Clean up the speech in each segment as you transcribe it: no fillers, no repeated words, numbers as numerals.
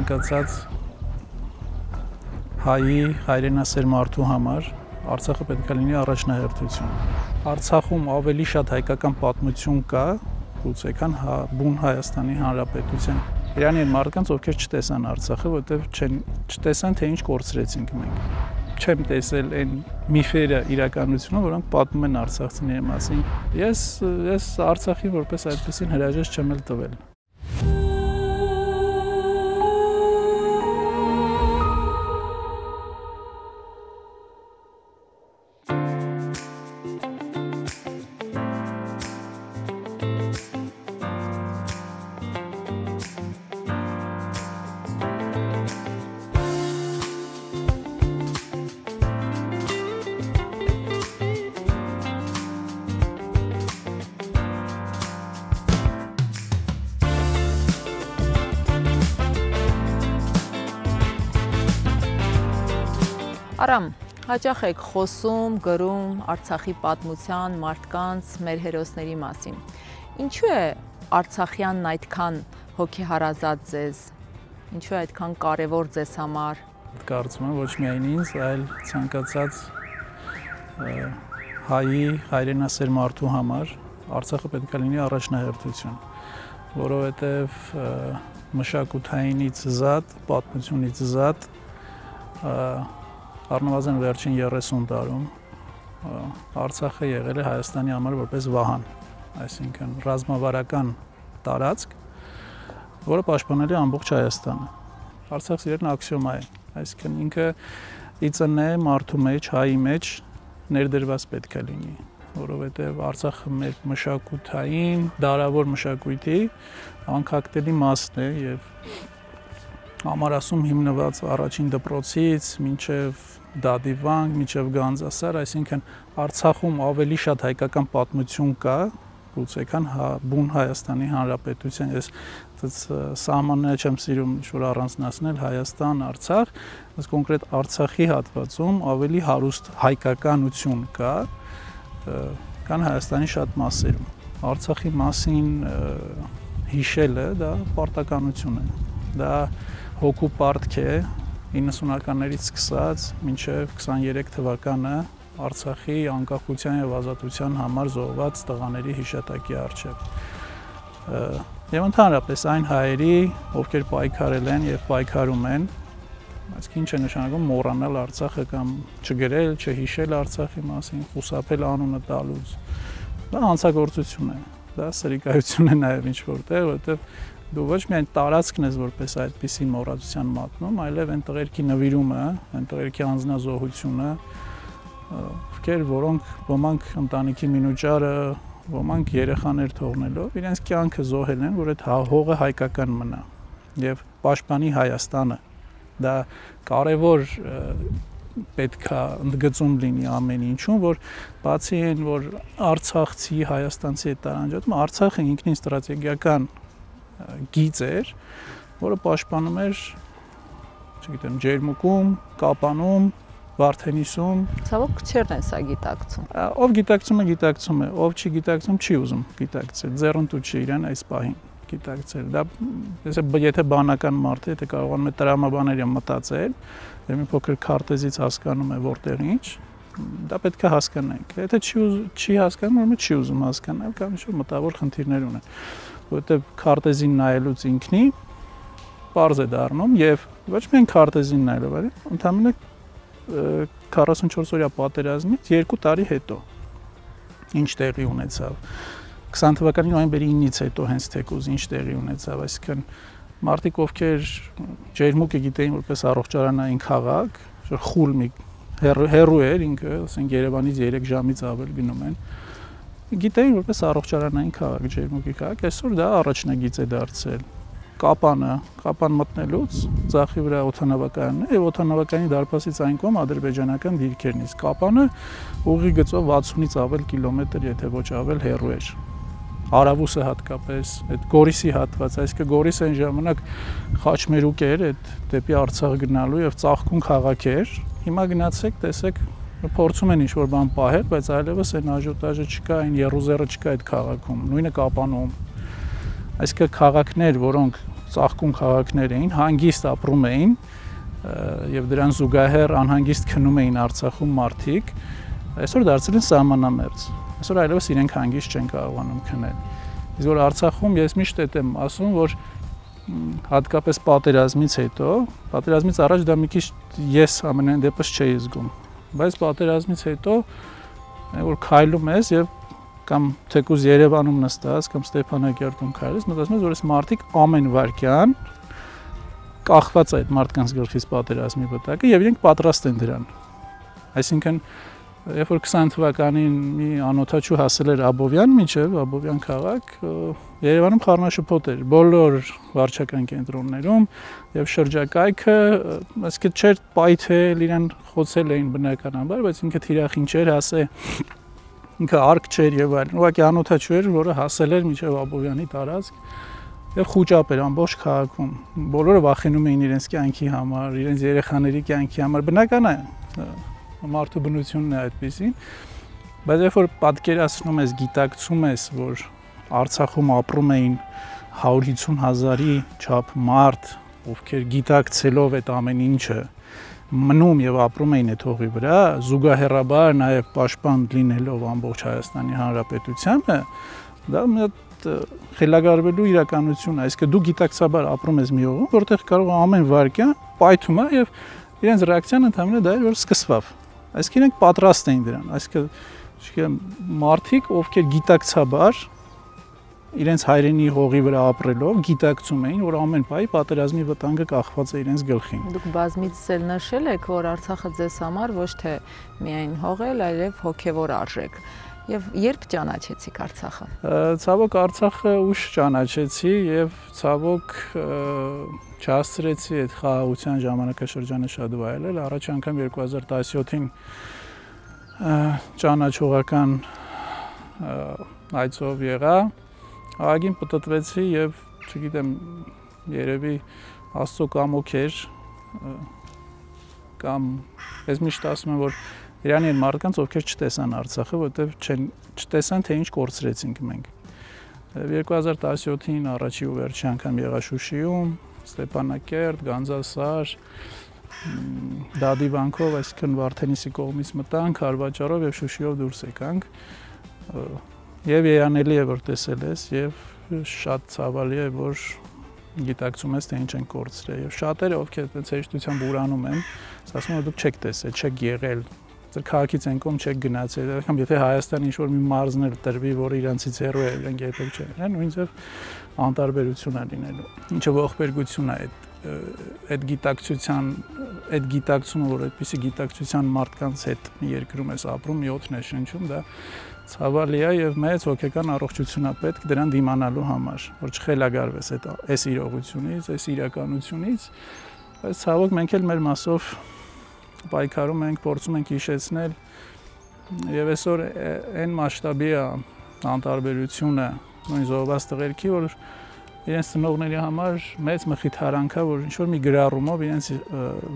ցանկացած հայի հայրենասեր մարդու համար Արցախը պետք է լինի առաջնահերթություն։ Արցախում ավելի շատ հայկական պատմություն կա, գուցե քան բուն Հայաստանի Հանրապետության։ Իրանի այն մարդկանց, ովքեր չտեսան Արցախը, որտեղ չտեսան, թե ինչ կորցրեցինք մենք։ Չեմ տեսել այն միֆերը իրականությունը, որոնք պատմում են արցախցիների մասին։ Ես Արցախի որպես այդպեսին հրաժեշտ չեմ էլ տվել։ Արամ, հաճախ եք խոսում, գրում Արցախի պատմության, մարդկանց, մեր հերոսների մասին։ Ինչու է Արցախյանն այդքան հոգեհարազատ ձեզ, ինչու է այդքան կարևոր ձեզ համար։ Կարծում եմ ոչ միայն ինձ, այլ ցանկացած հայի հայրենասեր մարդու համար Արցախը պետք է լինի առաջնահերթություն, որովհետև մշակութայինից զատ, պատմությունից զատ առնվազն վերջին 30 տարում Արցախը եղել է Հայաստանի համար որպես վահան, այսինքն ռազմավարական տարածք, որը պաշտպանել է ամբողջ Հայաստանը։ Արցախ սիրելն աքսիոմա է, այսինքն ինքը իծն է մարդու մեջ, հայի մեջ ներդրված պետք է լինի, որովհետև Արցախը մեր մշակութային, դարավոր մշակույթի անկախտելի մասն է եւ Ամարասում հիմնված առաջին դպրոցից մինչև Դադիվանք, մինչև Գանձասար, այսինքն Արցախում ավելի շատ հայկական պատմություն կա, գուցե քան բուն Հայաստանի Հանրապետության։ Ես սահմանները չեմ սիրում ինչ-որ առանձնացնել Հայաստան, Արցախ, բայց կոնկրետ Արցախի հատվածում ավելի հարուստ հայկականություն կա, քան Հայաստանի շատ մասերում։ Արցախի մասին հիշելը դա պարտականություն է, դա հոգու պարտք է 90-ականներից սկսած մինչև 23 թվականը Արցախի անկախության եւ ազատության համար զոհված տղաների հիշատակի առջև։ Եվ ընդհանրապես այն հայերի, ովքեր պայքարել են եւ պայքարում են, այսինքն ինչ է նշանակում մոռանալ Արցախը կամ չգրել, չհիշել Արցախի մասին, խուսափել անունը տալուց։ Դա հանցագործություն է, դա սրիկայություն է նաեւ ինչ որտեղ, որտեղ դու ոչ միայն տարածքն ես որպես այդպիսի մոռացության մատնում, այլև այն տղերքի նվիրումը, այն տղերքի անձնազոհությունը, որոնք ոմանք ընտանիքի մինուճարը, ոմանք երեխաներ թողնելով, իրենց կյանքը զոհել են, որ այդ հողը հայկական մնա եւ պաշտպանի Հայաստանը։ Դա կարևոր պետքա ընդգծում լինի ամեն ինչում, որ բացի այն, որ արցախցի, հայաստանցի հետ տարանջատում, Արցախը ինքնին ստրատեգիական գիծ էր, որը պաշտպանում էր, չգիտեմ, Ջերմուկում, Կապանում, Վարդենիսում։ Ցավոք քչերն են սա գիտակցում։ Ով գիտակցում է, գիտակցում է, ով չի գիտակցում, չի ուզում գիտակցել, ձեռնտու չի իրեն այս պահին գիտակցել։ Դա եթե բանական մարդ է, եթե կարողանում է տրամաբաների մտածել, եւ մի փոքր քարտեզից հասկանում է որտեղ ինչ, դա պետք է հասկանանք։ Եթե չի հասկանում, ուրեմն չի ուզում հասկանալ կամ ինչ-որ մտավոր խնդիրներ ունեն, որովհետև քարտեզին նայելուց ինքնի պարզ է դառնում եւ ոչ միայն քարտեզին նայելով, այլ ընդհանրապես 44-օրյա պատերազմից 2 տարի հետո ինչ տեղի ունեցավ 20 թվականի նոյեմբերի 9-ից հետո հենց թեկուզ ինչ տեղի ունեցավ, այսինքն մարդիկ ովքեր Ջերմուկը գիտեին որպես առողջարանային քաղաք, խուլ մի հեռու էր ինքը, ասենք Երևանից 3 ժամից ավել գնում են, գիտեին որպես առողջարանային քաղաք, Ջերմուկի քաղաք, այսօր դա առաջնագիծ է դարձել։ Կապան մտնելուց ձախի վրա օդանավակայանն է եւ օդանավակայանի դարպասից այն կողմ ադրբեջանական դիրքերն իսկ Կապանը ուղի գծով 60-ից ավել կիլոմետր, եթե ոչ ավել հեռու էր։ Արավուսը հատկապես, այդ Գորիսի հատված, այսինքն Գորիսը այն ժամանակ խաչմերուկ էր, այդ դեպի Արցախ գնալու եւ ծաղկուն քաղաք էր։ Հիմա գնացեք, տեսեք, փորձում են ինչ-որ բան պահել, բայց այլևս այն աժոտաժը չկա, այն երուզերը չկա այդ քաղաքում, նույնը Կապանում։ Այսինքն քաղաքներ, որոնք ծաղկուն քաղաքներ էին, հանգիստ ապրում էին եւ դրան զուգահեռ անհանգիստ քնում էին Արցախում մարդիկ, այսօր դարձել են սահմանամերձ։ Այսօր այլևս իրենք հանգիստ չեն կարողանում քնել։ Իսկ որ Արցախում ես միշտ եմ ասում, որ հատկապես պատերազմից հետո, պատերազմից առաջ դա մի քիչ ես ամենայն դեպս չէի զգում, բայց պատերազմից հետո որ քայլում ես եւ կամ թեկուզ Երևանում նստած կամ Ստեփանակերտում քայլես, մտածում ես, որ այս մարդիկ ամեն վարքյան կախված այդ մարդկանց գլխից պատերազմի վտակը եւ իրենք պատրաստ են դրան։ Այսինքն երբ որ 20 թվականին մի անօթաչու հասել էր Աբովյան մինչև Աբովյան քաղաք, Երևանում խառնաշփոթ էր բոլոր վարչական կենտրոններում եւ շրջակայքը, այսինքն չէր պայթել, իրեն խոցել էին բնականաբար, բայց ինքը թիրախին չէր հասե, ինքը արկ չէր եւ այլն։ Ուղղակի անօթաչու էր, որը հասել էր մինչև Աբովյանի տարածք եւ խուճապ էր ամբողջ քաղաքում։ Բոլորը վախենում էին իրենց կյանքի համար, իրենց երեխաների կյանքի համար, բնական է։ Մարդու բնությունն է այդպեսին, բայց երբ որ պատկերացնում ես, գիտակցում ես, որ Արցախում ապրում էին 150,000-ի չափ մարդ, ովքեր գիտակցելով այդ ամեն ինչը մնում եւ ապրում էին այդ հողի վրա, զուգահեռաբար նաեւ պաշտպան լինելով ամբողջ Հայաստանի Հանրապետությանը, դա մի հատ խելագարվելու իրականություն է, այսինքն դու գիտակցաբար ապրում ես մի հողում, որտեղ կարող է ամեն վարքյան պայթում է եւ իրենց ռեակցիան ընդհանրապես դա էր, որ սկսվավ։ Այսինքն իրենք պատրաստ էին դրան, այսինքն մարդիկ, ովքեր գիտակցաբար իրենց հայրենի հողի վրա ապրելով գիտակցում էին, որ ամեն պահի պատերազմի վտանգը կախված է իրենց գլխին։ Դուք բազմից էլ նշել եք, որ Արցախը ձեզ համար ոչ թե միայն հող է, այլև հոգևոր արժեք։ Եվ երբ ճանաչեցիք Արցախը։ Ցավոք Արցախը ուշ ճանաչեցի եւ ցավոք չհասցրեցի այդ խաղաղության ժամանակաշրջանը շատ վայելել։ Առաջ անգամ 2017-ին ճանաչողական այցով եղա, ահագին պտտվեցի եւ չգիտեմ, երևի Աստծո կամոք էր կամ ես միշտ ասում եմ, որ Իրանի են մարդկանց, ովքեր չտեսան Արցախը, որտեղ չտեսան, թե ինչ կորցրեցինք մենք։ 2017-ին առաջի ու վերջի անգամ եղա Շուշիում, Ստեփանակերտ, Գանձասար, Դադիվանքով, այսինքն Վարդենիսի կողմից մտանք, Արվաճարով եւ Շուշիով դուրս եկանք։ Եվ երանելի է, որ տեսել ես, եւ շատ ցավալի է, որ գիտակցում ես, թե ինչ են կորցրել։ Եվ շատերը, ովքեր այդպես հեշտությամբ ուրանում են, ասում են, դուք չեք տեսել, չեք եղել, ձեր քաղաքից ենկոմ չեք գնացել, կամ եթե Հայաստանի ինչ-որ մի մարզներ տրվի, որը իրանցից հեռու է, իրենք երբեք չեն, նույնիսկ անտարբերություն է լինելու։ Ինչը ողբերգություն է այդ գիտակցությունը, որ այդպիսի գիտակցության մարդկանց հետ մի երկրում ես ապրում, մի օդն է շնչում, դա ցավալի է եւ մեծ հոգեկան առողջություն է պետք դրան դիմանալու համար, որ չխելագարվես այս իրողությունից, այս իրականությունից, բայց ցավոք մենք էլ մեր մասով պայքարում ենք, փորձում ենք հիշեցնել եւ այսօր այն մասշտաբի է անտարբերությունը նույն զոհված տղերքի, որ իրենց ծնողների համար մեծ մխիթարանք է, որ ինչ-որ մի գրառումով իրենց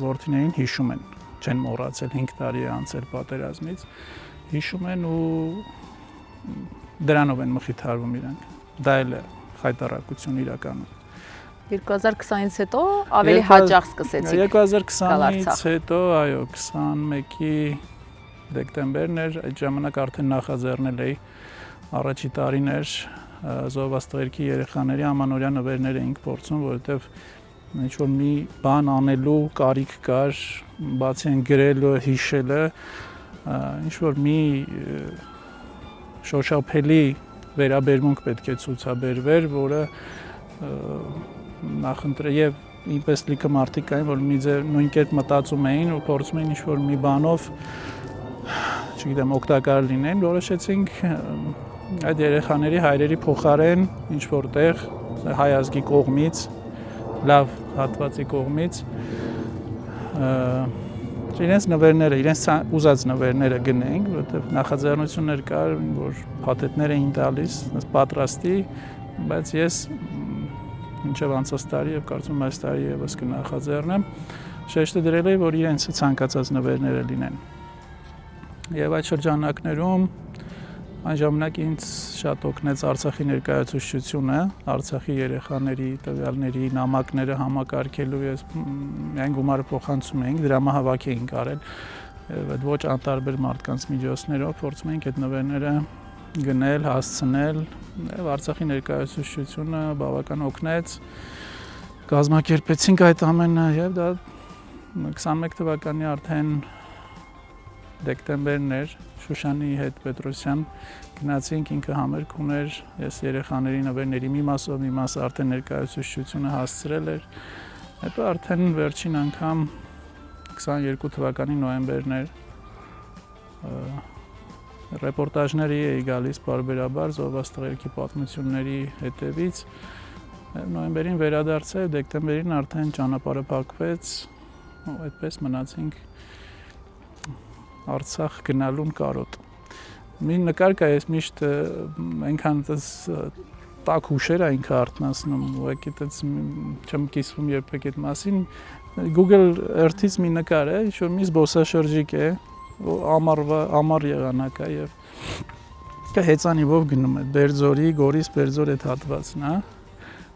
որդիներին հիշում են, չեն մոռացել 5 տարի է անցել պատերազմից, հիշում են ու դրանով են մխիթարվում իրանք։ Դա էլ է խայտառակություն իրականում։ 2020-ից հետո ավելի հաճախ սկսեցիք 2020-ից հետո, այո, 21-ի դեկտեմբերն էր, այդ ժամանակ արդեն նախաձեռնել էի առաջի տարին էր զոհված տղերքի երեխաների ամանորյա նվերներ էինք փորձում, որովհետև ինչ-որ մի բան անելու կարիք կար, բացի այն գրելը, հիշելը, ինչ-որ մի շոշափելի վերաբերմունք պետք է ցուցաբերվեր, որը նախընտրել եւ ինպես լիքը մարդիկ կային, որ մի ձև նույն կերպ մտածում էին ու փորձում էին ինչ-որ մի բանով, չգիտեմ, օգտակար լինեն, որոշեցինք այդ երեխաների հայրերի փոխարեն ինչ-որ տեղ հայ ազգի կողմից, լավ հատվածի կողմից իրենց նվերները, իրենց ուզած նվերները գնենք, որովհետև նախաձեռնություններ կար, որ փաթեթներ էին տալիս, պատրաստի, բայց ես մինչև անցած տարի եւ կարծում եմ այս տարի եւս կնախաձեռնեմ, շեշտը դրել էի, որ իրենց ցանկացած նվերները լինեն։ Եվ այդ շրջանակներում Այն ժամանակ ինձ շատ օգնեց Արցախի ներկայացուցչությունը, Արցախի երեխաների, տվյալների, նամակները համակարգելու ես միայն գումարը փոխանցում էինք, դրամահավաք էինք արել, այդ ոչ անտարբեր մարդկանց միջոցներով փորձում էինք այդ նվերները գնել, հասցնել, եւ Արցախի ներկայացուցչությունը բավական օգնեց, կազմակերպեցինք այդ ամենը եւ դա 21 թվականի արդեն դեկտեմբերն էր, Շուշանի հետ Պետրոսյան գնացինք, ինքը համերգ ուներ, ես երեխաների նվերների մի մասով, մի մասը արդեն ներկայացուցչությունը հասցրել էր, հետո արդեն վերջին անգամ 22 թվականի նոյեմբերն էր, ռեպորտաժների էի գալիս բարբերաբար զոհվածների պատմությունների հետևից, նոյեմբերին վերադարձավ, դեկտեմբերին արդեն ճանապարհը փակվեց, այդպես մնացինք Արցախ գնալուն կարոտ։ Մի նկար կա, ես միշտ այնքան տաք հուշեր այնք արթնացնում, ուղղակի այդպես չեմ կիսվում երբեք այդ մասին։ Google Earth-ից մի նկար է, ինչ որ մի զբոսաշրջիկ է, ամառ եղանակ է եւ հեծանիվով գնում է Բերձորի, Գորիս Բերձոր այդ հատվածն է,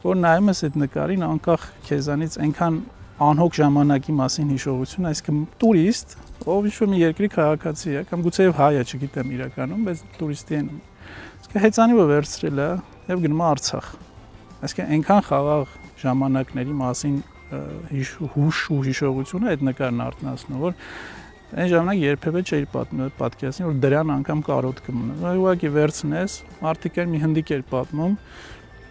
որ նայում ես այդ նկարին անկախ քեզանից այնքան անհոգ ժամանակի մասին հիշողություն, այսինքն տուրիստ, ով ինչ-որ մի երկրի քաղաքացի է, կամ գուցե հայ է, չգիտեմ իրականում, բայց տուրիստի են։ Այսինքն հեծանիվը վերցրել է եւ գնում է Արցախ։ Այսինքն այնքան խաղաղ ժամանակների մասին հուշ ու հիշողությունը այդ նկարն արտնասնում, որ այն ժամանակ երբևէ չէի պատկերացնում, որ դրան անգամ կարոտ կմնա։ Ուղղակի վերցնես, մարդիկը մի հնդիկ էր պատմում,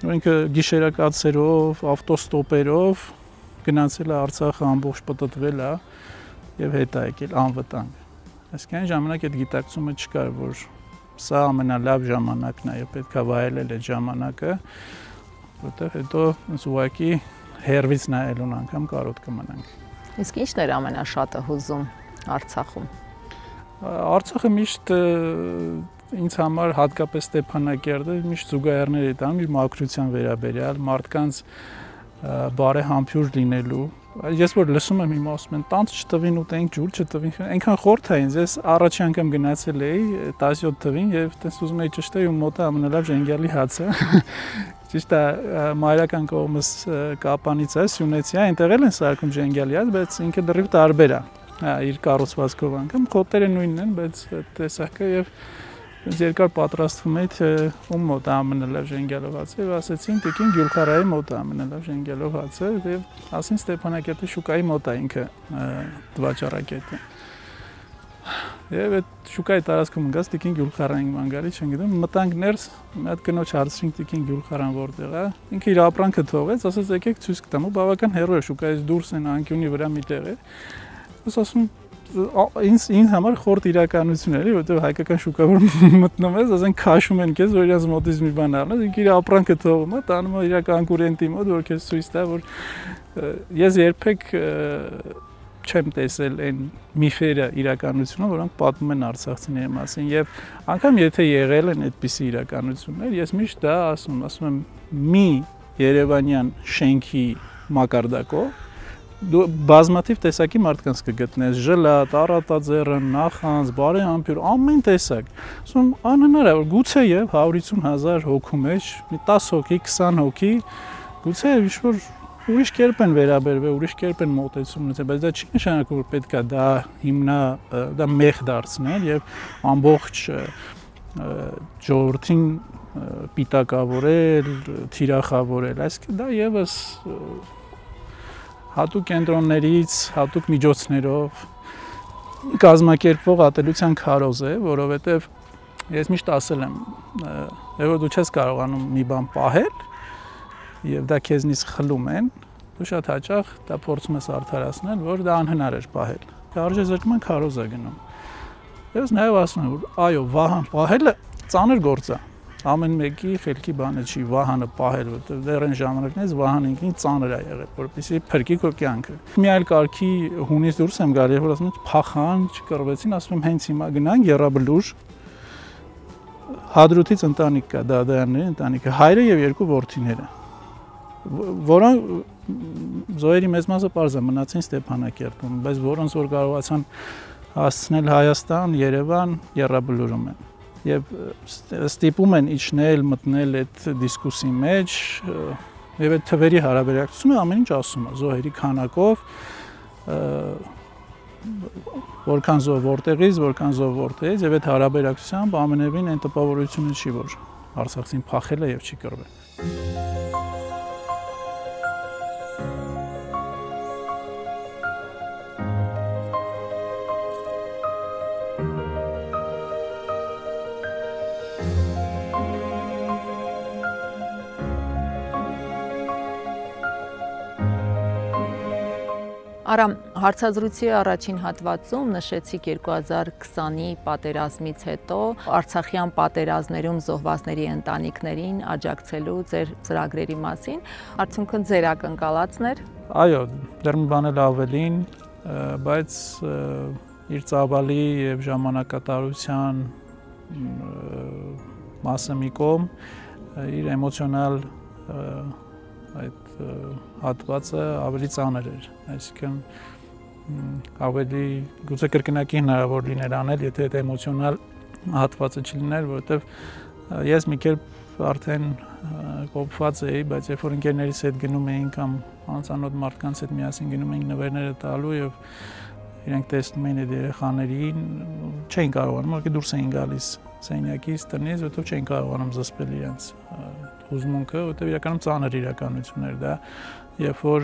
որ ինքը գիշերակացերով, ավտոստոպերով գնացել է Արցախը ամբողջ պտտվել է եւ հետ է եկել անվտանգ։ Այսինքն այն ժամանակ այդ գիտակցումը չկար, որ սա ամենալավ ժամանակն է եւ պետք է վայելել այդ ժամանակը, որտեղ հետո ուղղակի հերվից նայելուն անգամ կարոտ կմնանք։ Իսկ ի՞նչն էր ամենաշատը հուզում Արցախում։ Արցախը միշտ ինձ համար հատկապես Ստեփանակերտը միշտ զուգահեռներ է տանում իր մաքրության վերաբերյալ, մարդկանց բարեհամբույր լինելու։ Ես որ լսում եմ հիմա ասում են տանց չտվին ուտենք ջուր չտվին, այնքան խորթ է ինձ, ես առաջի անգամ գնացել էի 17 թվին եւ տես ուզում էի ճշտել ու մոտը ամենալավ ժենգյալի հացը։ Ճիշտ է, մայրական կողմս Կապանից է, Սյունեցի է, այնտեղ են սարքում ժենգյալի հաց, բայց ինքը դեռ տարբեր է։ Իր կառուցվածքով անգամ խոտերը նույնն են, բայց տեսակը եւ երկար պատրաստվում էի թե ում մոտ ամենալավ ժենգյալով հացը եւ ասեցին Տիկին Գյուլխարայի մոտ ամենալավ ժենգյալով հացը եւ ասին Ստեփանակերտի շուկայի մոտ է ինքը տվաճառակետը եւ այդ շուկայի տարածքում ընկած Տիկին Գյուլխարային մանգալի չգիտեմ մտանք ներս մի հատ կնոջ հարցրինք Տիկին Գյուլխարան որտեղ է ինքը իր ապրանքը թողեց ասաց եկեք ցույց կտամ ու բավական հեռու է շուկայից դուրս են անկյունի վրա մի տեղ է ասում ինձ համար խորտ իրականություն էր, որտեղ հայկական շուկա որ մտնում ես, ասեն քաշում են քեզ, որ իրաց մոտից մի բան առնես, ինքը իր ապրանքը թողում է, տանում է իր կոնկուրենտի մոտ, որ քեզ ցույց տա, որ ես երբեք չեմ տեսել այն միֆերը իրականությունը, որոնք պատմում են արցախցիների մասին եւ անգամ եթե եղել են այդպիսի իրականություններ, ես միշտ դա ասում եմ մի Երևանյան շենքի մակարդակով դու բազմաթիվ տեսակի մարդկանց կգտնես ժլատ, առատաձեռն, նախանձ, բարեհամբույր, ամեն տեսակ։ Ասում անհնար է որ գուցե եւ 150,000 հոգու մեջ մի 10 հոգի, 20 հոգի գուցե ինչ-որ ուրիշ կերպ են վերաբերվել, ուրիշ կերպ են մոտեցում ունեցել, բայց դա չի նշանակում որ պետք է դա հիմնա դա մեղ դարձնել եւ ամբողջ ժողովրդին պիտակավորել, թիրախավորել, այսինքն դա եւս հատուկ կենտրոններից, հատուկ միջոցներով կազմակերպվող ատելության քարոզ է, որովհետև ես միշտ ասել եմ, որ դու չես կարողանում մի բան պահել եւ դա քեզնից խլում են, դու շատ հաճախ դա փորձում ես արդարացնել, որ դա անհնար էր պահել։ Արժեզրկման քարոզ է գնում։ Ես նաեւ ասում եմ, որ այո, վահան պահելը ծանր գործ է։ Ամեն մեկի խելքի բանը չի վահանը պահել, որտեղ դեռ այն ժամանակներից վահանը ինքնին ծանր է եղել, որպեսզի փրկի քո կյանքը։ Մի այլ կարգի հունից դուրս եմ գալի, որ ասում եմ փախան, չկռվեցին, ասում եմ հենց հիմա գնանք Եռաբլուր։ Հադրութից ընտանիք կա, Դադայանների ընտանիքը, հայրը եւ երկու որդիները, որոնք զոհերի մեծ մասը պարզ է մնացին Ստեփանակերտում, բայց որոնց որ կարողացան հասցնել Հայաստան, Երևան, Եռաբլուրում են։ եւ ստիպում են իջնել, մտնել այդ դիսկուսի մեջ եւ այդ թվերի հարաբերակցությունը ամեն ինչ ասում է զոհերի քանակով, որքան զոհ որտեղից, որքան զոհ որտեղից եւ այդ հարաբերակցությամբ ամենևին այն տպավորությունը չի, որ Արցախին փախել է եւ չի կռվել։ Արամ, հարցազրույցի առաջին հատվածում նշեցիք 2020-ի պատերազմից հետո Արցախյան պատերազմներում զոհվածների ընտանիքներին աջակցելու ձեր ծրագրերի մասին, արդյունքը ձեր ակնկալածն էր։ Այո, դեռ մի բան էլ ավելին, բայց իր ծավալի եւ ժամանակատարության մասը մի կողմ, իր էմոցիոնալ այդ հատվածը ավելի ծանր էր, այսինքն ավելի գուցե կրկնակի հնարավոր լիներ անել, եթե այդ էմոցիոնալ հատվածը չլիներ, որովհետև ես մի կերպ արդեն կոփված էի, բայց երբ որ ընկերներիս հետ գնում էինք կամ անծանոթ մարդկանց հետ միասին գնում էինք նվերները տալու եւ իրենք տեսնում էին այդ երեխաներին, չէին կարողանում, ուղղակի դուրս էին գալիս սենյակից, տնից, որովհետև չէին կարողանում զսպել իրենց հուզմունքը, որովհետև իրականում ծանր իրականություն էր դա, երբ որ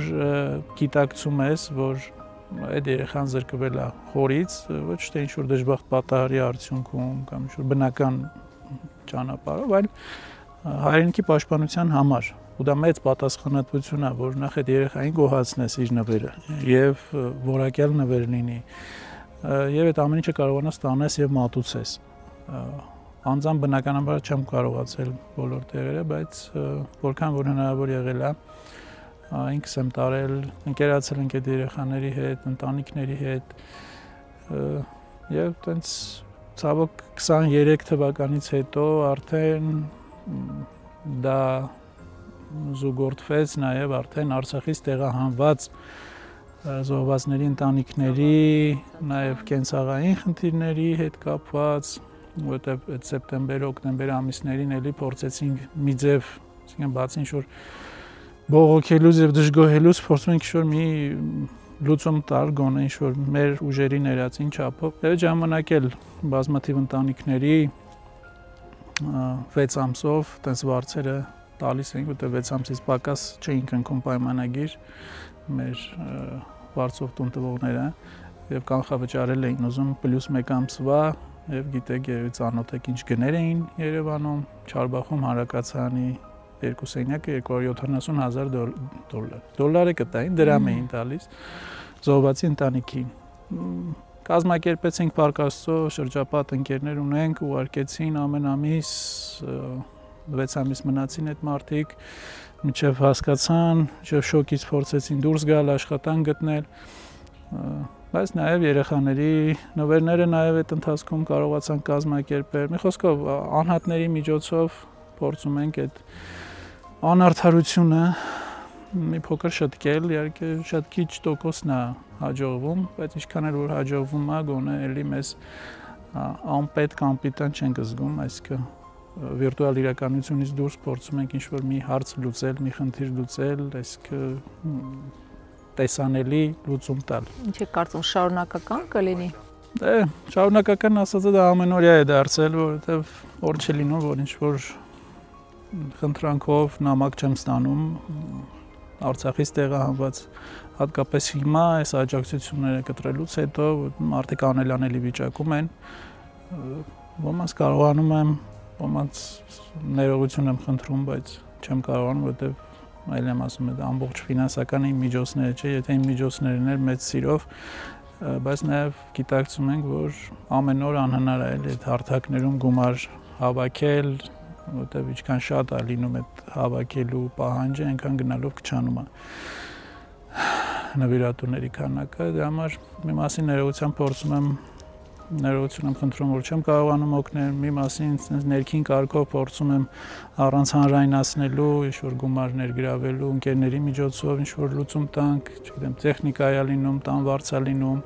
գիտակցում ես, որ այդ երեխան զրկվել է խորից, ոչ թե ինչ-որ դժբախտ պատահարի արդյունքում կամ ինչ-որ բնական ճանապարհով, այլ հայրենիքի պաշտպանության համար։ Ու դա մեծ պատասխանատվություն է, որ նախ այդ երեխային գոհացնես իր նվերը եւ որակյալ նվեր լինի։ Եվ այդ ամեն ինչը կարողանաս տանես եւ մատուցես։ Անձամբ բնականաբար չեմ կարողացել բոլոր տեղերը, բայց որքան որ հնարավոր եղել է, ինքս եմ տարել, ընկերացել ենք այդ երեխաների հետ, ընտանիքների հետ եւ տենց ցավոք 23 թվականից հետո արդեն դա զուգորդվեց նաև արդեն Արցախից տեղահանված զոհվածների ընտանիքների, նաև կենցաղային խնդիրների հետ կապված, որտեղ այդ սեպտեմբեր-օկտեմբեր ամիսներին էլի փորձեցինք մի ձև, այսինքն բացի ինչ-որ բողոքելուց եւ դժգոհելուց փորձում ենք ինչ-որ մի լուծում տալ գոնե ինչ-որ մեր ուժերի ներածին չափով։ Այդ ժամանակ էլ բազմաթիվ ընտանիքների 6 ամսով տես վարձերը տալիս ենք, որտեղ 6 ամսից պակաս չէինք ընկնում պայմանագիր մեր վարձով տուն տվողները եւ կանխավճարել էին ուզում +1 ամսվա եւ գիտեք եւ ծանոթ եք ինչ գներ էին Երևանում, Չարբախում հանրակացարանի 2 սենյակը $270,000 դոլարը կտային, դրամ էին տալիս զոհվածի ընտանիքին։ Կազմակերպեցինք Փառք Աստծո շրջապատ ընկերներ ունենք, ուղարկեցին ամեն ամիս 6 ամիս մնացին այդ մարդիկ, մինչև հասկացան, մինչև շոկից փորձեցին դուրս գալ, աշխատանք գտնել, բայց նաև երեխաների նվերները նաև այդ ընթացքում կարողացան կազմակերպել։ Մի խոսքով անհատների միջոցով փորձում ենք այդ անարդարությունը մի փոքր շտկել, իհարկե շատ քիչ տոկոսն է հաջողվում, բայց ինչքան էլ որ հաջողվում է, գոնե էլի մեզ անպետք անպիտան չենք զգում, այսինքն վիրտուալ իրականությունից դուրս փորձում ենք ինչ-որ մի հարց լուծել, մի խնդիր լուծել, այսինքն տեսանելի լուծում տալ։ Ինչ է կարծում, շարունակական կլինի։ Դե, շարունակական ասածը դա ամենօրյա է դարձել, որովհետև օր չի լինում, որ ինչ-որ խնդրանքով նամակ չեմ ստանում Արցախից տեղահանված, հատկապես հիմա այս աջակցությունները կտրելուց հետո մարդիկ անելանելի վիճակում են, ոմանց կարողանում եմ, ոմանց ներողություն եմ խնդրում, բայց չեմ կարողանում, որովհետև այլ եմ ասում, այդ ամբողջ ֆինանսական իմ միջոցները չէ, եթե իմ միջոցներն էր մեծ սիրով, բայց նաև գիտակցում ենք, որ ամեն օր անհնար է այդ հարթակներում գումար հավաքել, որտեղ ինչքան շատ է լինում այդ հավաքելու պահանջը, այնքան գնալով քչանում է նվիրատուների քանակը, դրա համար մի մասին ներողություն եմ խնդրում, որ չեմ կարողանում օգնել, մի մասին ներքին կարգով փորձում եմ առանց հանրայնացնելու, ինչ-որ գումար ներգրավելու, ընկերների միջոցով ինչ-որ լուծում տանք, չգիտեմ, տեխնիկա է լինում, տան վարձ է լինում,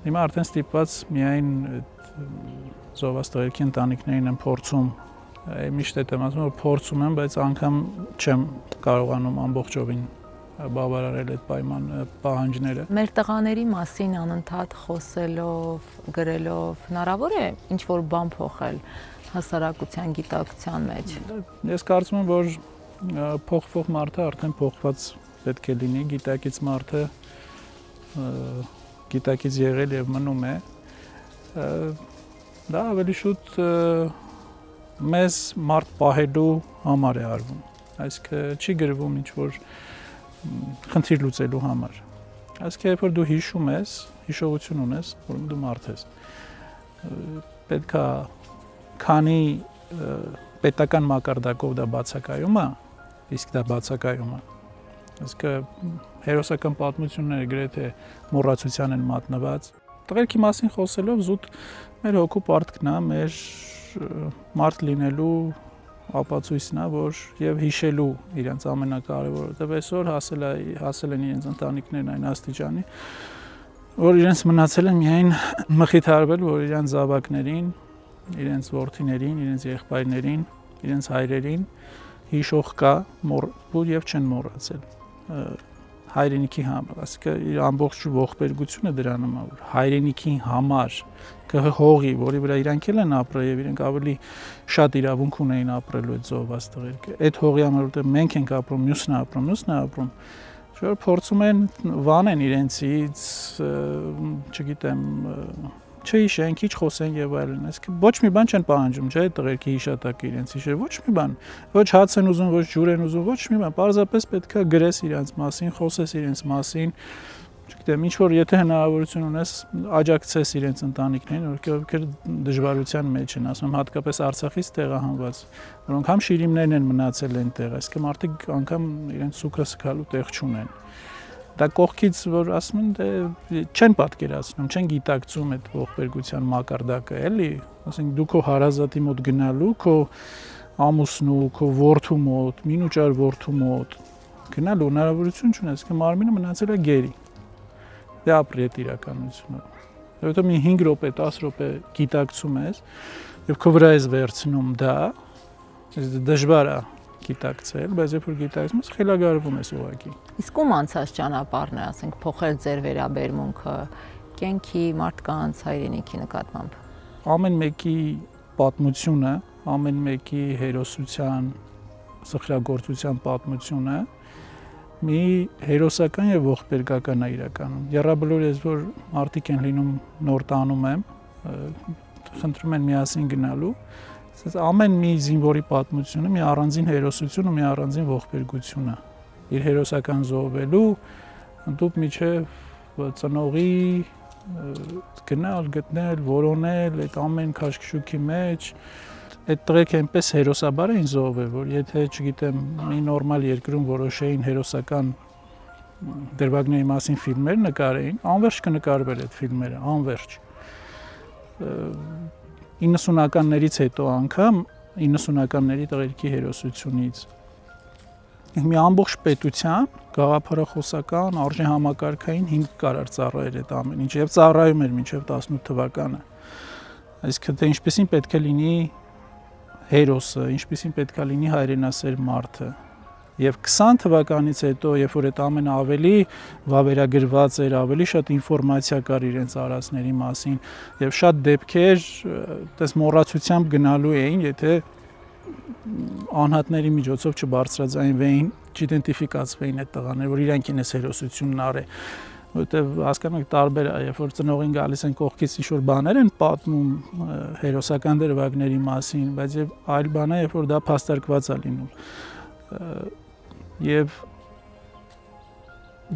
հիմա արդեն ստիպված միայն զոհված տղերքի ընտանիքներին եմ փորձում միշտ եմ ասում, որ փորձում եմ, բայց անգամ չեմ կարողանում ամբողջովին բավարարել այդ պահանջները։ Մեր տղաների մասին անընդհատ խոսելով, գրելով հնարավոր է ինչ-որ բան փոխել հասարակության գիտակցության մեջ։ Ես կարծում եմ, որ փոխվող մարդը արդեն փոխված պետք է լինի, գիտակից մարդը գիտակից եղել եւ մնում է։ Դա ավելի շուտ մեզ մարդ պահելու համար է արվում, այսինքն չի գրվում ինչ-որ խնդիր լուծելու համար։ Այսինքն երբ որ դու հիշում ես, հիշողություն ունես, որ դու մարդ ես, պետք է քանի պետական մակարդակով դա բացակայում է, իսկ դա բացակայում է, այսինքն հերոսական պատմությունները գրեթե մոռացության են մատնված։ Տղերքի մասին խոսելով զուտ մեր հոգու պարտքն է, մեր մարդ լինելու ապացույցն է, որ եւ հիշելու իրենց ամենակարևորը, որտեղ այսօր հասել են իրենց ընտանիքներն այն աստիճանի, որ իրենց մնացել է միայն մխիթարվել, որ իրենց զավակներին, իրենց որդիներին, իրենց եղբայրներին, իրենց հայրերին հիշող կա, եւ չեն մոռացել հայրենիքի համար, այսինքն իր ամբողջ ողբերգությունը դրանում է, որ հայրենիքի համար կհողի, որի վրա իրանք են ապրել եւ իրենք ավելի շատ իրավունք ունեին ապրելու այդ զոհված տղերքը։ Այդ հողի համար, որտեղ մենք ենք ապրում, մյուսն է ապրում, որ փորձում են վանեն իրենցից, չգիտեմ, չհիշեն, քիչ խոսեն եւ այլն։ Այսինքն ոչ մի բան չեն պահանջում, չէ՞, տղերքի հիշատակը իրենց հիշել, ոչ մի բան։ Ոչ հաց են ուզում, ոչ ջուր են ուզում, ոչ մի բան։ Պարզապես պետքա գրես իրենց մասին, խոսես իրենց մասին, չգիտեմ, ինչ որ եթե հնարավորություն ունես, աջակցես իրենց ընտանիքներին, ովքեր դժվարության մեջ են, ասում եմ, հատկապես Արցախից տեղահանված, որոնք համ շիրիմներն են մնացել այնտեղ, այսինքն մարդիկ անգամ իրենց սուկը սկալու տեղ չունեն։ Դա կողքից, որ ասում են, դե չեն պատկերացնում, չեն գիտակցում այդ ողբերգության մակարդակը, էլի, ասենք դու քո հարազատի մոտ գնալու, քո ամուսնու, քո որդու մոտ, մինուճար որդու մոտ գնալու հնարավորություն չունես, că մարմինը մնացել է գերի։ Դե ապրի այդ իրականությունը։ Որովհետեւ մի 5 րոպե, 10 րոպե գիտակցում ես եւ քո վրա ես վերցնում դա, դժվար է գիտակցել, բայց երբ որ գիտակցում ես, խելագարվում ես ուղղակի։ Իսկ ում անցած ճանապարհն է, ասենք, փոխել ձեր վերաբերմունքը կյանքի, մարդկանց, հայրենիքի նկատմամբ։ Ամեն մեկի պատմությունը, ամեն մեկի հերոսության, սխրագործության պատմությունը մի հերոսական եւ ողբերգական է իրականում։ Եռաբլոր ես, որ մարդիկ են լինում նոր տանում եմ, խնդրում են միասին գնալու, ամեն մի զինվորի պատմությունը մի առանձին հերոսություն ու մի առանձին ողբերգություն է։ Իր հերոսական զոհվելու ընդդուք միջև ծնողի գնալ, գտնել, որոնել, այդ ամեն քաշքշուկի մեջ այդ տղերքը այնպես հերոսաբար էին զոհվել, որ եթե, չգիտեմ, մի նորմալ երկրում որոշեին հերոսական դրվագների մասին ֆիլմեր նկարեին, անվերջ կնկարվել այդ ֆիլմերը, անվերջ։ 90-ականներից հետո անգամ 90-ականների տղերքի հերոսությունից մի ամբողջ պետության գաղափարախոսական արժեհամակարգային հիմք կարար ծառայել այդ ամեն ինչ եւ ծառայում էր մինչեւ 18 թվականը։ Այսինքն թե ինչպեսին պետք է լինի հերոսը, ինչպեսին պետք է լինի հայրենասեր մարդը։ Եվ 20 թվականից հետո, երբ որ այդ ամենը ավելի վավերագրված էր, ավելի շատ ինֆորմացիա կար իրենց արածների մասին եւ շատ դեպքեր այդպես մոռացությամբ գնալու էին, եթե անհատների միջոցով չբարձրաձայնվեին, չիդենտիֆիկացվեին այդ տղաները, որ իրանք են այս հերոսությունն արել, որտեվ հասկանում եք տարբեր է, երբ որ ծնողին գալիս են կողքից ինչ-որ բաներ են պատմում հերոսական դրվագների մասին, բայց եւ այլ բան է, երբ որ դա փաստարկված է լինում։ Եվ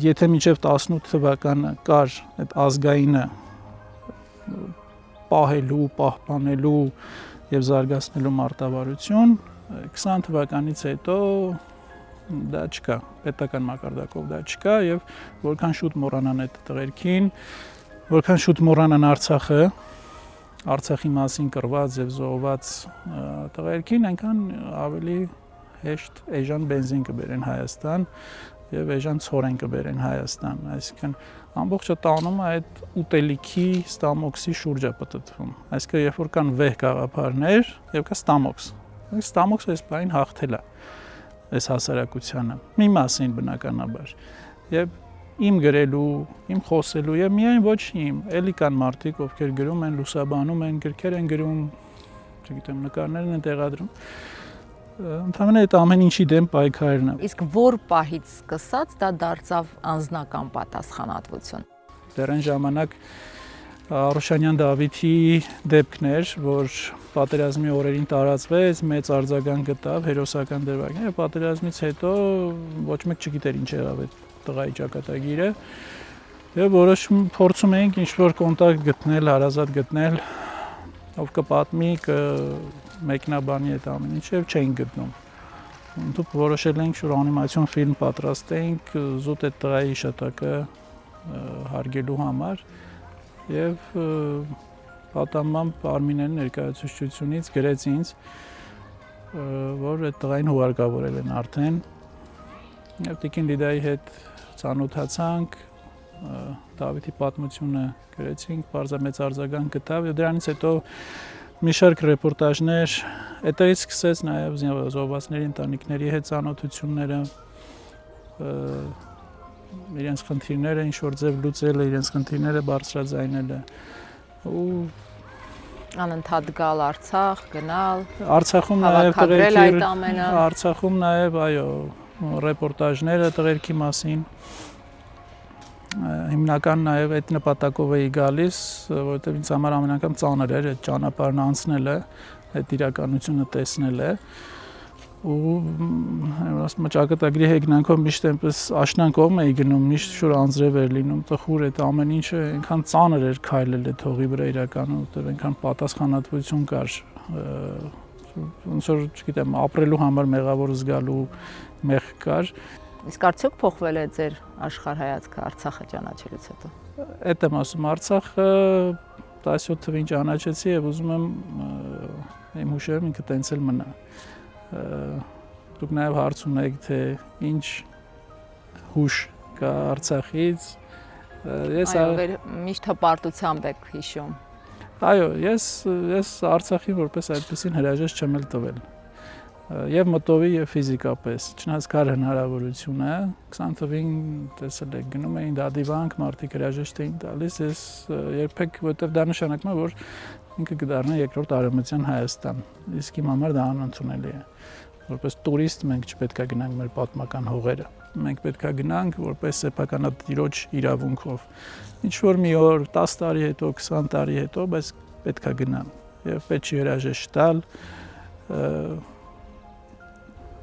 եթե մինչև 18 թվականը կար այդ ազգայինը պահելու, պահպանելու եւ զարգացնելու մարտավարություն, 20 թվականից հետո դա չկա, պետական մակարդակով դա չկա եւ որքան շուտ մոռանան այդ տղերքին, որքան շուտ մոռանան Արցախը, Արցախի մասին կռված եւ զոհված տղերքին, այնքան ավելի հեշտ էժան բենզին կբերեն Հայաստան եւ էժան ցորեն կբերեն Հայաստան, այսինքն ամբողջը տանում այդ ուտելիքի ստամոքսի շուրջ է պատտվում, այսինքն երբ որ կան վեհ գաղափարներ եւ կա ստամոքս, ստամոքսը այս բանին հաղթել է այս հասարակությանը մի մասին բնականաբար եւ իմ գրելու, իմ խոսելու եւ միայն ոչ իմ, էլի կան մարդիկ, ովքեր գրում են, լուսաբանում են, գրքեր են գրում, չգիտեմ, նկարներ են տեղադրում։ Ընդհանրապես այդ ամեն ինչի դեմ պայքարն է։ Իսկ որ պահից սկսած դա դարձավ անձնական պատասխանատվություն։ Դեռ այն ժամանակ Արուշանյան Դավիթի դեպքն էր, որ պատերազմի օրերին տարածվեց, մեծ արձագանք գտավ հերոսական դրվագները, պատերազմից հետո ոչ մեկ չգիտեր ինչ եղավ այդ տղայի ճակատագիրը եւ փորձում էինք ինչ-որ կոնտակտ գտնել, հարազատ գտնել, ով կպատմի, կմեկնաբանի այդ ամեն ինչը եւ չէինք գտնում։ Դուք որոշել ենք որ անիմացիոն ֆիլմ պատրաստենք զուտ այդ տղայի հիշատակը հարգելու համար եւ պատամամբ Արմինեն ներկայացուցչությունից գրեց ինձ, որ այդ տղային հուղարկավորել են արդեն եւ Տիկին Լիդայի հետ ծանոթացանք, Դավիթի պատմությունը գրեցինք, բարձրամեծ արձագանք գտավ եւ դրանից հետո մի շարք ռեպորտաժներ, այդտեղից սկսեց նաեւ զոհվածների ընտանիքների հետ ծանոթությունները, իրենց խնդիրները ինչ որ ձև լուծելը, իրենց խնդիրները բարձրաձայնելը ու անընդհատ գալ Արցախ, գնալ, Արցախում նաեւ տղերքի, Արցախում նաեւ այո ռեպորտաժները տղերքի մասին հիմնական նաև այդ նպատակով էի գալիս, որովհետև ինձ համար ամեն անգամ ծանր էր այդ ճանապարհն անցնելը, այդ իրականությունը տեսնելը ու ասում եմ ճակատագրի հեգնանքով միշտ այնպես աշնանքով էի գնում, միշտ շուտ անձրև էր լինում, տխուր այդ ամեն ինչը այնքան ծանր էր քայլել այդ հողի վրա իրականում, որովհետև այնքան պատասխանատվություն կար, ոնց որ չգիտեմ, ապրելու համար մեղավոր զգալու մեղ կար։ Իսկ արդյոք փոխվել է ձեր աշխարհայացքը Արցախը ճանաչելուց հետո։ Այդ եմ ասում, Արցախը 17 թվին ճանաչեցի եւ ուզում եմ իմ հուշերում ինքը տենց էլ մնա։ Դուք նաեւ հարց ունեք, թե ինչ հուշ կա Արցախից։ Ես միշտ հպարտությամբ եք հիշում։ Այո, ես Արցախին որպես այդպեսին հրաժեշտ չեմ էլ տվել։ Եվ մտովի եւ ֆիզիկապես, չնայած կար հնարավորությունը 20 թվին տեսել եք գնում էին դադիվանք, մարդիկ հրաժեշտ էին տալիս, ես երբեք, որովհետեւ դա նշանակում է, որ ինքը կդառնա երկրորդ արևմտյան Հայաստան, իսկ իմ համար դա անընդունելի է։ Որպես տուրիստ մենք չպետք է գնանք մեր պատմական հողերը, մենք պետք է գնանք որպես սեփականատիրոջ իրավունքով։ Ինչ որ մի օր 10 տարի հետո, 20 տարի հետո, բայց պետք է գնամ եւ պետք չի հրաժեշտ տալ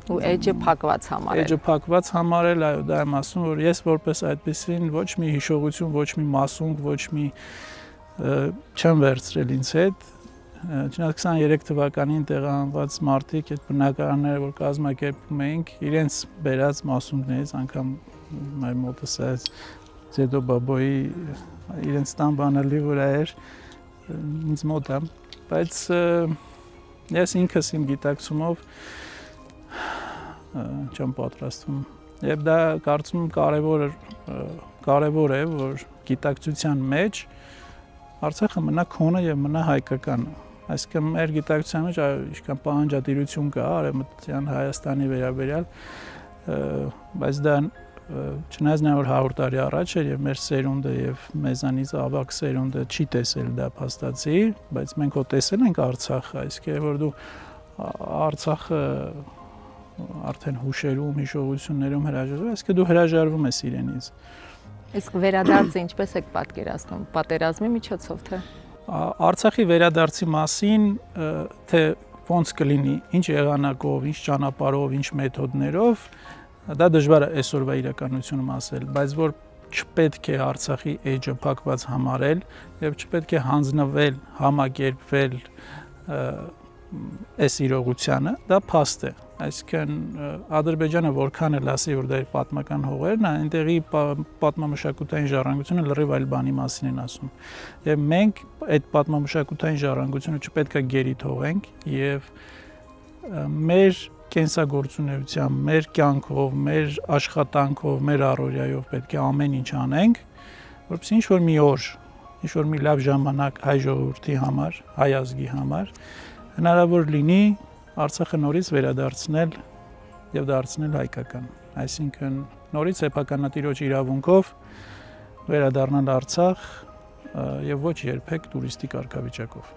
ու էջը փակված համարել։ Էջը փակված համարել, այո, դա եմ ասում, որ ես որպես այդպեսին ոչ մի հիշողություն, ոչ մի մասունք, ոչ մի չեմ վերցրել ինձ հետ։ Չնայած 23 թվականին տեղահանված մարդիկ այդ բնակարանները, որ կազմակերպում էինք, իրենց բերած մասունքներից անգամ մեր մոտս այս Ձեդո Բաբոյի իրենց տան բանալի վրա էր ինձ մոտ է, բայց ես ինքս իմ գիտակցումով չեմ պատրաստվում։ Եվ դա կարծում կարևոր է, որ գիտակցության մեջ Արցախը մնա քոնը եւ մնա հայկականը։ Այսինքն մեր գիտակցության մեջ ինչքան պահանջատիրություն կա արևմտյան Հայաստանի վերաբերյալ, բայց դա չնայած նա որ 100 տարի առաջ էր եւ մեր սերունդը եւ մեզանից ավագ սերունդը չի տեսել դա փաստացի, բայց մենք հո տեսել ենք Արցախը, այսինքն որ դու Արցախը արդեն հուշերում, հիշողություններում հրաժարվում, այսինքն դու հրաժարվում ես իրենից։ Իսկ վերադարձը ինչպես եք պատկերացնում, պատերազմի միջոցով թե։ Արցախի վերադարձի մասին, թե ոնց կլինի, ինչ եղանակով, ինչ ճանապարհով, ինչ մեթոդներով, դա դժվար է այսօրվա իրականությունում ասել, բայց որ չպետք է Արցախի էջը փակված համարել եւ չպետք է հանձնվել, համակերպվել այս իրողությանը, դա փաստ է։ Այսինքն Ադրբեջանը որքան էլ ասի, որ դա իր պատմական հողերն է, այնտեղի պատմամշակութային ժառանգությունը լրիվ այլ բանի մասին են ասում։ Եվ մենք այդ պատմամշակութային ժառանգությունը չպետք է գերի թողենք եւ մեր կենսագործունեությամբ, մեր կյանքով, մեր աշխատանքով, մեր առօրյայով պետք է ամեն ինչ անենք, որպեսզի ինչ-որ մի օր, ինչ-որ մի լավ ժամանակ հայ ժողովրդի համար, հայ ազգի համար հնարավոր լինի Արցախը նորից վերադարձնել եւ դարձնել հայկական, այսինքն նորից սեփականատիրոջ իրավունքով վերադառնալ Արցախ եւ ոչ երբեք տուրիստի կարգավիճակով։